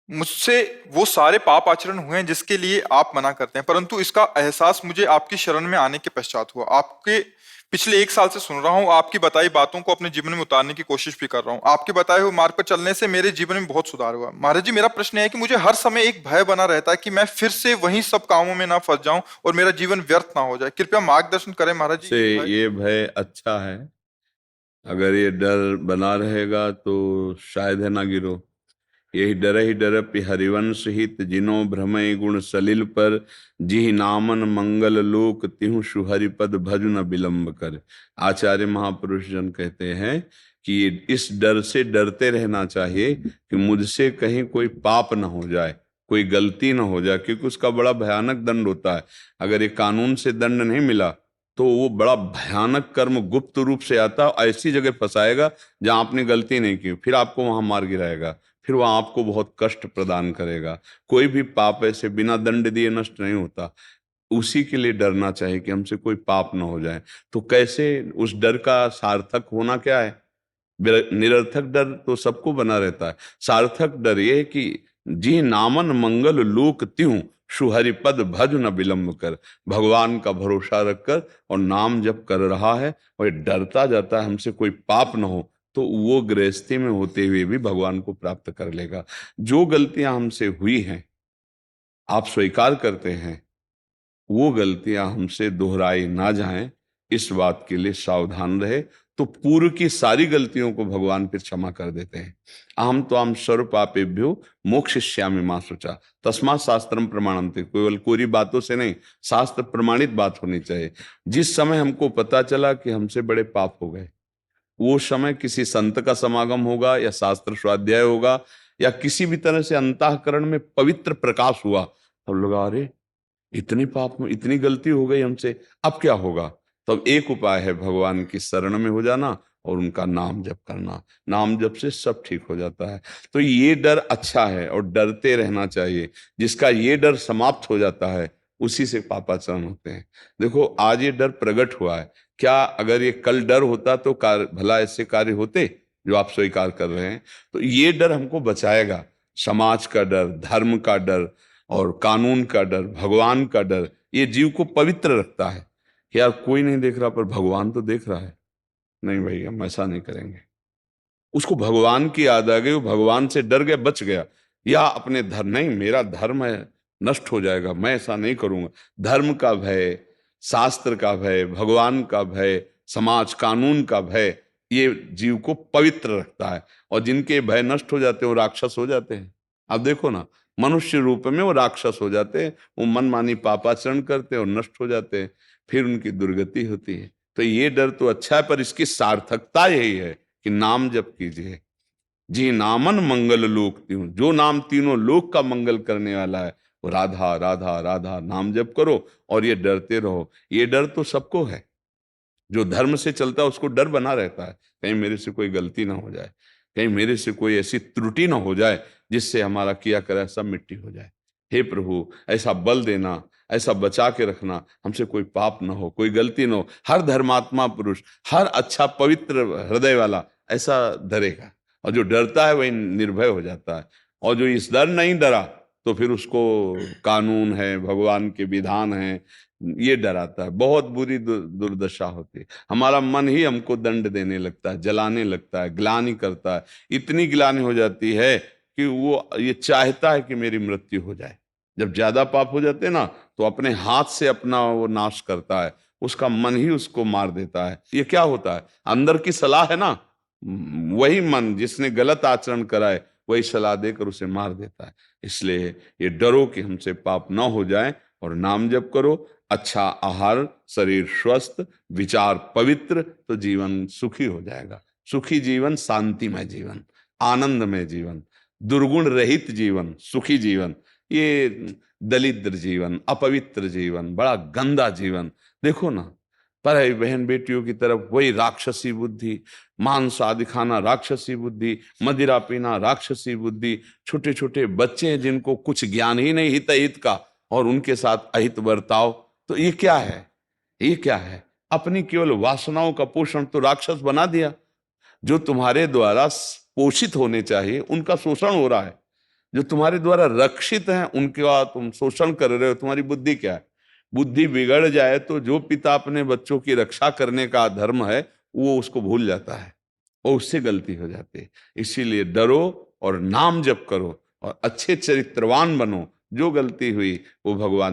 मुझसे वो सारे पाप आचरण हुए हैं जिसके लिए आप मना करते हैं, परंतु इसका एहसास मुझे आपकी शरण में आने के पश्चात हुआ। आपके पिछले 1 साल से सुन रहा हूँ, आपकी बताई बातों को अपने जीवन में उतारने की कोशिश भी कर रहा हूँ। आपके बताए हुए मार्ग पर चलने से मेरे जीवन में बहुत सुधार हुआ। महाराज जी, मेरा प्रश्न है कि मुझे हर समय एक भय बना रहता है कि मैं फिर से वही सब कामों में ना फंस जाऊं और मेरा जीवन व्यर्थ ना हो जाए। कृपया मार्गदर्शन करें महाराज जी, से ये भय। ये भय अच्छा है। अगर ये डर बना रहेगा तो शायद है ना गिरो। यही डर ही डरपि हरिवंश हित, जिनो भ्रमय गुण सलिल पर, जिहि नामन मंगल लोक तिहु सुहरिपद भजु न विलंब कर। आचार्य महापुरुष जन कहते हैं कि इस डर से डरते रहना चाहिए कि मुझसे कहीं कोई पाप न हो जाए, कोई गलती न हो जाए, क्योंकि उसका बड़ा भयानक दंड होता है। अगर ये कानून से दंड नहीं मिला तो वो बड़ा भयानक कर्म गुप्त रूप से आता है, ऐसी जगह फंसाएगा जहां आपने गलती नहीं की, फिर आपको वहां मार गिराएगा, फिर वह आपको बहुत कष्ट प्रदान करेगा। कोई भी पाप ऐसे बिना दंड दिए नष्ट नहीं होता। उसी के लिए डरना चाहिए कि हमसे कोई पाप ना हो जाए। तो कैसे उस डर का सार्थक होना क्या है? निरर्थक डर तो सबको बना रहता है। सार्थक डर ये है कि जी नामन मंगल लोक त्यों सुहरिपद भज न विलंब कर। भगवान का भरोसा रखकर और नाम जप कर रहा है और ये डरता जाता है हमसे कोई पाप ना हो, तो वो गृहस्थी में होते हुए भी भगवान को प्राप्त कर लेगा। जो गलतियां हमसे हुई हैं आप स्वीकार करते हैं, वो गलतियां हमसे दोहराई ना जाएं, इस बात के लिए सावधान रहे, तो पूर्व की सारी गलतियों को भगवान फिर क्षमा कर देते हैं। अहम तो हम सर्व पापेभ्यो मोक्षयिष्यामि मां शुचा, तस्मात् शास्त्रम प्रमाणन्ते। केवल कोरी बातों से नहीं, शास्त्र प्रमाणित बात होनी चाहिए। जिस समय हमको पता चला कि हमसे बड़े पाप हो गए, वो समय किसी संत का समागम होगा या शास्त्र स्वाध्याय होगा या किसी भी तरह से अंतःकरण में पवित्र प्रकाश हुआ, तब लोग अरे इतने पाप में इतनी गलती हो गई हमसे, अब क्या होगा? तब एक उपाय है भगवान की शरण में हो जाना और उनका नाम जप करना। नाम जप से सब ठीक हो जाता है। तो ये डर अच्छा है और डरते रहना चाहिए। जिसका ये डर समाप्त हो जाता है उसी से पापाचरण होते हैं। देखो आज ये डर प्रकट हुआ है, क्या अगर ये कल डर होता तो कार्य भला ऐसे कार्य होते जो आप स्वीकार कर रहे हैं? तो ये डर हमको बचाएगा। समाज का डर, धर्म का डर और कानून का डर, भगवान का डर, ये जीव को पवित्र रखता है। यार कोई नहीं देख रहा पर भगवान तो देख रहा है, नहीं भाई हम ऐसा नहीं करेंगे। उसको भगवान की याद आ गई, वो भगवान से डर गया, बच गया। या अपने धर्म, नहीं मेरा धर्म है नष्ट हो जाएगा, मैं ऐसा नहीं करूंगा। धर्म का भय, शास्त्र का भय, भगवान का भय, समाज कानून का भय, ये जीव को पवित्र रखता है। और जिनके भय नष्ट हो जाते हैं वो राक्षस हो जाते हैं। आप देखो ना, मनुष्य रूप में वो राक्षस हो जाते हैं, वो मनमानी पापाचरण करते हैं और नष्ट हो जाते हैं, फिर उनकी दुर्गति होती है। तो ये डर तो अच्छा है, पर इसकी सार्थकता यही है कि नाम जप कीजिए। जी नामन मंगल लोक त्यों, जो नाम तीनों लोक का मंगल करने वाला है वो राधा राधा राधा नाम जप करो और ये डरते रहो। ये डर तो सबको है, जो धर्म से चलता है उसको डर बना रहता है, कहीं मेरे से कोई गलती ना हो जाए, कहीं मेरे से कोई ऐसी त्रुटि ना हो जाए जिससे हमारा किया करा सब मिट्टी हो जाए। हे प्रभु ऐसा बल देना, ऐसा बचा के रखना, हमसे कोई पाप ना हो, कोई गलती ना हो। हर धर्मात्मा पुरुष, हर अच्छा पवित्र हृदय वाला ऐसा डरेगा, और जो डरता है वही निर्भय हो जाता है। और जो इस डर नहीं डरा तो फिर उसको कानून है, भगवान के विधान है, ये डराता है। बहुत बुरी दुर्दशा होती है। हमारा मन ही हमको दंड देने लगता है, जलाने लगता है, ग्लानि करता है। इतनी ग्लानि हो जाती है कि वो ये चाहता है कि मेरी मृत्यु हो जाए। जब ज्यादा पाप हो जाते हैं ना, तो अपने हाथ से अपना वो नाश करता है, उसका मन ही उसको मार देता है। ये क्या होता है? अंदर की सलाह है ना, वही मन जिसने गलत आचरण करा है वही सलाह देकर उसे मार देता है। इसलिए ये डरो कि हमसे पाप ना हो जाए और नाम जप करो। अच्छा आहार, शरीर स्वस्थ, विचार पवित्र, तो जीवन सुखी हो जाएगा। सुखी जीवन, शांतिमय जीवन, आनंदमय जीवन, दुर्गुण रहित जीवन, सुखी जीवन। ये दलिद्र जीवन, अपवित्र जीवन, बड़ा गंदा जीवन। देखो ना, पर बहन बेटियों की तरफ वही राक्षसी बुद्धि, मांस आदि खाना राक्षसी बुद्धि, मदिरा पीना राक्षसी बुद्धि, छोटे छोटे बच्चे हैं जिनको कुछ ज्ञान ही नहीं हित हित का, और उनके साथ अहित बर्ताव। तो ये क्या है? ये क्या है? अपनी केवल वासनाओं का पोषण तो राक्षस बना दिया। जो तुम्हारे द्वारा पोषित होने चाहिए उनका शोषण हो रहा है। जो तुम्हारे द्वारा रक्षित हैं उनका तुम शोषण कर रहे हो। तुम्हारी बुद्धि क्या है? बुद्धि बिगड़ जाए तो जो पिता अपने बच्चों की रक्षा करने का धर्म है वो उसको भूल जाता है और उससे गलती हो जाती है। इसीलिए डरो और नाम जप करो और अच्छे चरित्रवान बनो। जो गलती हुई वो भगवान